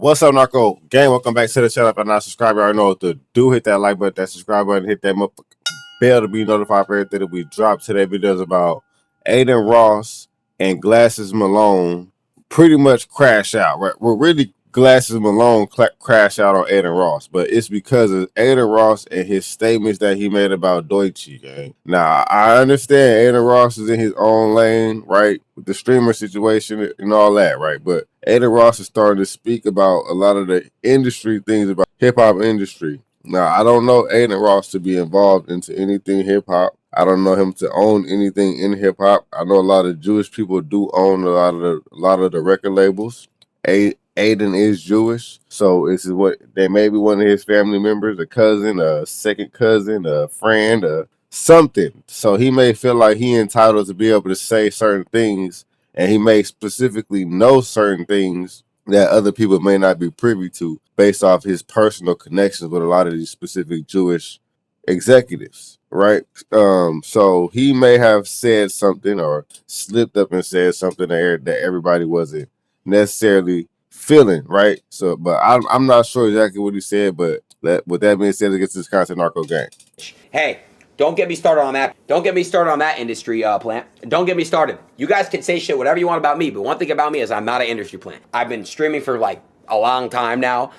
What's up, Narko gang? Welcome back to the channel. If you're not subscribed, you already know what to do. Hit that like button, that subscribe button, hit that bell to be notified for everything that we drop. Today videos about Adin Ross and Glasses Malone pretty much crash out. Right? Well, really, Glasses Malone crash out on Adin Ross, but it's because of Adin Ross and his statements that he made about Deutsche, gang. Now, I understand Adin Ross is in his own lane, right, with the streamer situation and all that, right, but Adin Ross is starting to speak about a lot of the industry things about hip-hop industry. Now, I don't know Adin Ross to be involved into anything hip-hop. I don't know him to own anything in hip-hop. I know a lot of Jewish people do own a lot of the record labels. Adin is Jewish, so this is what they may be one of his family members, a cousin, a second cousin, a friend, something. So he may feel like he entitled to be able to say certain things, and he may specifically know certain things that other people may not be privy to based off his personal connections with a lot of these specific Jewish executives, right? So he may have said something or slipped up and said something that everybody wasn't necessarily feeling, right? So, but I'm not sure exactly what he said, but with that being said, let's get to this content, Narko gang. Hey, don't get me started on that. Don't get me started on that industry plant. Don't get me started. You guys can say shit whatever you want about me, but one thing about me is I'm not an industry plant. I've been streaming for like a long time now.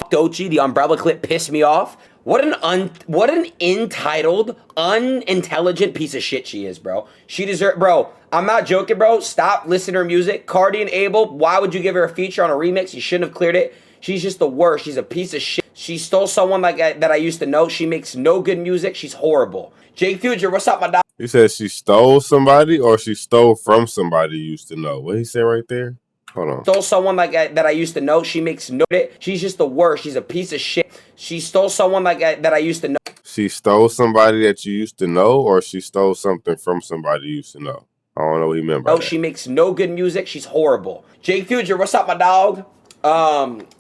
Deutsche, the umbrella clip pissed me off. What an entitled, unintelligent piece of shit she is, bro. She deserves, bro. I'm not joking, bro. Stop listening to her music. Cardi and Abel, why would you give her a feature on a remix? You shouldn't have cleared it. She's just the worst. She's a piece of shit. She stole someone that I used to know. She makes no good music. She's horrible. Jake Future, what's up, my dog? You said she stole somebody or she stole from somebody you used to know. What he said right there? Hold on. Stole someone that I used to know. She makes no good. She's just the worst. She's a piece of shit. She stole someone that I used to know. She stole somebody that you used to know, or she stole something from somebody you used to know? I don't know what he meant by that. She makes no good music. She's horrible. Jake Future, what's up, my dog?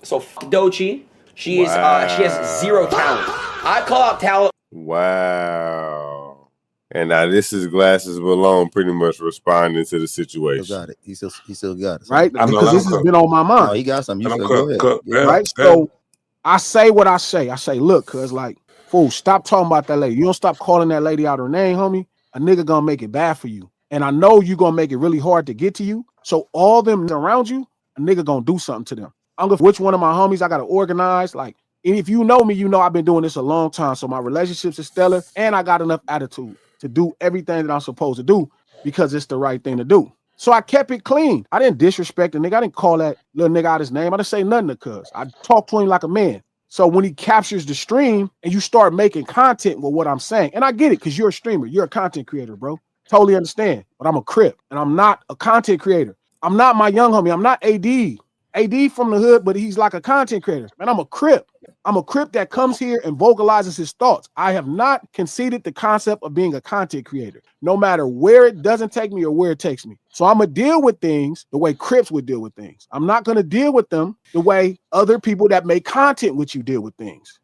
So Deutsche. She has zero talent. I call out talent. Wow. And now this is Glasses Malone pretty much responding to the situation. Still got it. He still got it. Right? Because this has been on my mind. No, he got something. Go ahead. Right? So I say what I say. I say, look, cuz like, fool, stop talking about that lady. You don't stop calling that lady out her name, homie. A nigga gonna make it bad for you. And I know you gonna make it really hard to get to you. So all them around you, a nigga gonna do something to them. I'm gonna which one of my homies I gotta organize. Like, and if you know me, you know I've been doing this a long time. So my relationships are stellar, and I got enough attitude to do everything that I'm supposed to do because it's the right thing to do. So I kept it clean. I didn't disrespect the nigga. I didn't call that little nigga out his name. I didn't say nothing to cuz. I talked to him like a man. So when he captures the stream and you start making content with what I'm saying, and I get it because you're a streamer, you're a content creator, bro. Totally understand. But I'm a Crip and I'm not a content creator. I'm not my young homie. I'm not AD. AD from the hood, but he's like a content creator. Man, I'm a Crip. I'm a Crip that comes here and vocalizes his thoughts. I have not conceded the concept of being a content creator, no matter where it doesn't take me or where it takes me. So I'm going to deal with things the way Crips would deal with things. I'm not going to deal with them the way other people that make content with you deal with things.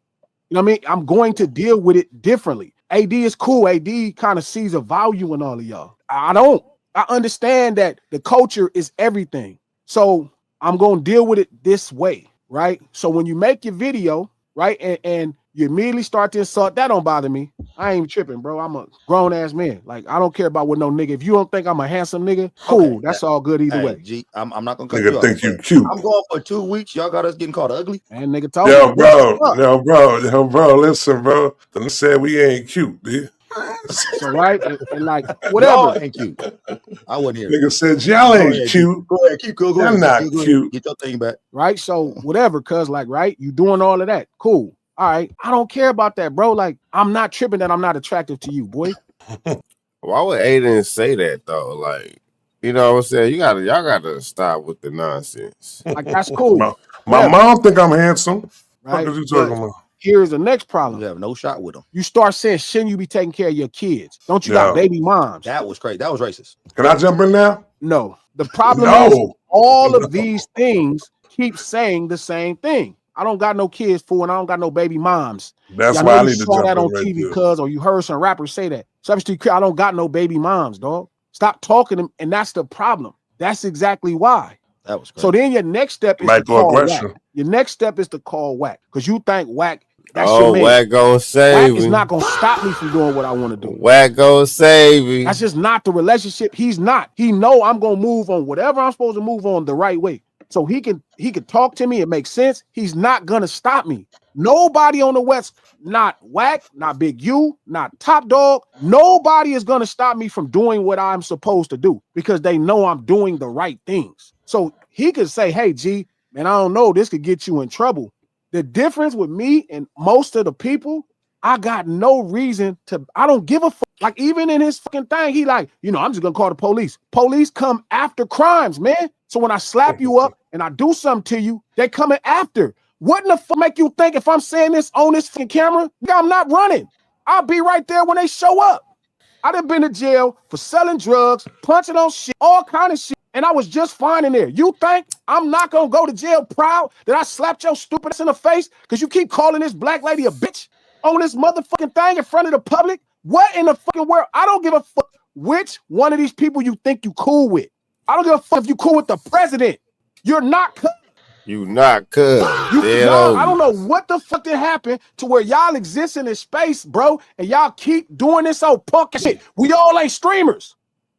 You know what I mean? I'm going to deal with it differently. AD is cool. AD kind of sees a value in all of y'all. I don't. I understand that the culture is everything. So I'm going to deal with it this way, right? So when you make your video, right, and you immediately start to insult, that don't bother me. I ain't tripping, bro. I'm a grown-ass man. Like, I don't care about what no nigga. If you don't think I'm a handsome nigga, cool. Okay, that's all good either way. G, I'm not going to cut you off. Think you cute. I'm going for 2 weeks. Y'all got us getting called ugly. And nigga told Yo, bro, listen, bro. Them said we ain't cute, dude. So right, and like whatever. Ain't cute. I wasn't here. Nigga said y'all ain't cute. Go ahead, keep going. I'm not cute. Get your thing back. Right. So whatever, cuz like, right, you doing all of that. Cool. All right. I don't care about that, bro. Like, I'm not tripping that I'm not attractive to you, boy. Why would Adin say that though? Like, you know what I'm saying? Y'all gotta stop with the nonsense. Like, that's cool. My mom think I'm handsome. Right. What are you talking about? Here's the next problem. You have no shot with them. You start saying, shouldn't you be taking care of your kids? Don't you got baby moms? That was crazy. That was racist. Can I jump in now? No. The problem is all of these things keep saying the same thing. I don't got no kids, fool, and I don't got no baby moms. That's why I need to saw jump that in on right TV, there. cuz, or you heard some rappers say that. Substitute, I don't got no baby moms, dog. Stop talking to them, and that's the problem. That's exactly why. That was crazy. So then your next step is to call Whack. Microaggression. Your next step is to call Whack because you think Whack, that's Oh, your man. Whack gonna Whack save is me. not gonna stop me from doing what I want to do. Whack gonna save me. That's just not the relationship. He's not. He know I'm gonna move on whatever I'm supposed to move on the right way. So he can talk to me. It makes sense. He's not gonna stop me. Nobody on the West, not Whack, not Big U, not Top Dog. Nobody is gonna stop me from doing what I'm supposed to do because they know I'm doing the right things. So he could say, "Hey, G, man, I don't know. This could get you in trouble." The difference with me and most of the people, I got no reason to. I don't give a fuck. Like even in his fucking thing, he like, I'm just gonna call the police. Police come after crimes, man. So when I slap you up and I do something to you, they coming after. What in the fuck make you think if I'm saying this on this fucking camera, I'm not running? I'll be right there when they show up. I done been to jail for selling drugs, punching on shit, all kind of shit, and I was just fine in there. You think I'm not gonna go to jail proud that I slapped your stupid ass in the face because you keep calling this black lady a bitch on this motherfucking thing in front of the public? What in the fucking world? I don't give a fuck which one of these people you think you cool with. I don't give a fuck if you cool with the president. You're not cool. You not cuz. I don't know what the fuck did happen to where y'all exist in this space, bro, and y'all keep doing this old punk shit. We all ain't streamers.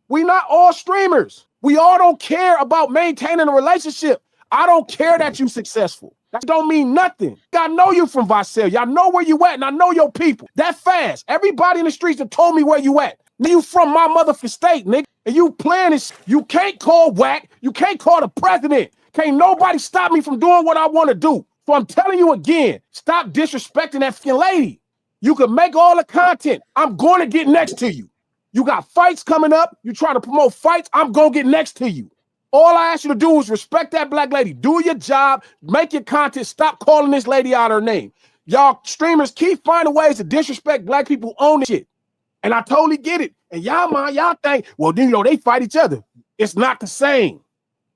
We not all streamers. We all don't care about maintaining a relationship. I don't care that you successful. That don't mean nothing. I know you from Visalia. Y'all know where you at, and I know your people. That fast. Everybody in the streets have told me where you at. Now you from my motherfucking state, nigga. And you playing this. You can't call Whack. You can't call the president. Can't nobody stop me from doing what I want to do. So I'm telling you again, stop disrespecting that fucking lady. You can make all the content. I'm going to get next to you. You got fights coming up. You trying to promote fights. I'm going to get next to you. All I ask you to do is respect that black lady. Do your job. Make your content. Stop calling this lady out her name. Y'all streamers keep finding ways to disrespect black people on this shit. And I totally get it. And y'all think, well, they fight each other. It's not the same.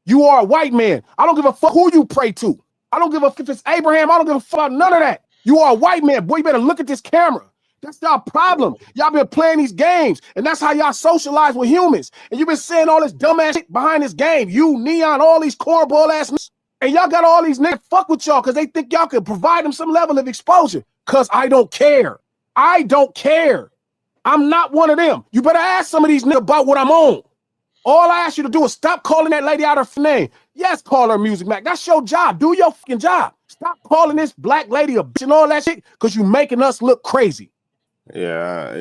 You are a white man. I don't give a fuck who you pray to. I don't give a fuck if it's Abraham. I don't give a fuck none of that. You are a white man. Boy, you better look at this camera. That's y'all problem. Y'all been playing these games, and that's how y'all socialize with humans. And you've been saying all this dumbass shit behind this game. You, Neon, all these cornball ass niggas. And y'all got all these niggas fuck with y'all because they think y'all can provide them some level of exposure. Because I don't care. I don't care. I'm not one of them. You better ask some of these niggas about what I'm on. All I ask you to do is stop calling that lady out her name. Yes, call her Music Mac. That's your job. Do your fucking job. Stop calling this black lady a bitch and all that shit because you making us look crazy. Yeah, I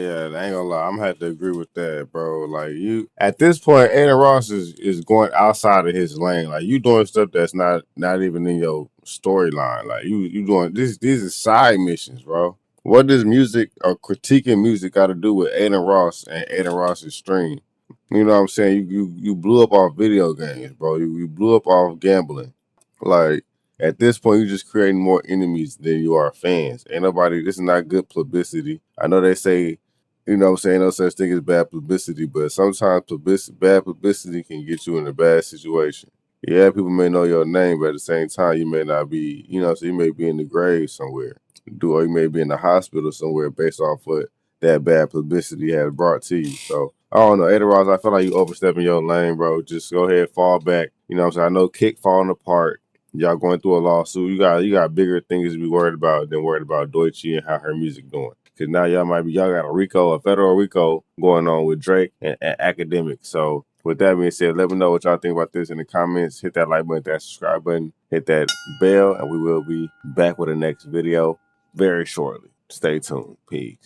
ain't gonna lie. I'm gonna have to agree with that, bro. Like you, at this point, Adin Ross is going outside of his lane. Like you doing stuff that's not even in your storyline. Like you doing this. These are side missions, bro. What does music or critiquing music got to do with Adin Ross and Adin Ross's stream? You know what I'm saying? You blew up off video games, bro. You blew up off gambling. Like at this point, you're just creating more enemies than you are fans. Ain't nobody. This is not good publicity. I know they say, you know what I'm saying, no such thing as bad publicity, but sometimes bad publicity can get you in a bad situation. Yeah, people may know your name, but at the same time, you may not be. So you may be in the grave somewhere, or you may be in the hospital somewhere based off what that bad publicity has brought to you. So I don't know, Adin Ross, I feel like you overstepping your lane, bro. Just go ahead, fall back. You know what I'm saying? I know Kick falling apart. Y'all going through a lawsuit. You got bigger things to be worried about than worried about Deutsche and how her music doing. Cause now y'all got a federal RICO going on with Drake and Academic. So with that being said, let me know what y'all think about this in the comments. Hit that like button, that subscribe button, hit that bell, and we will be back with the next video very shortly. Stay tuned. Peace.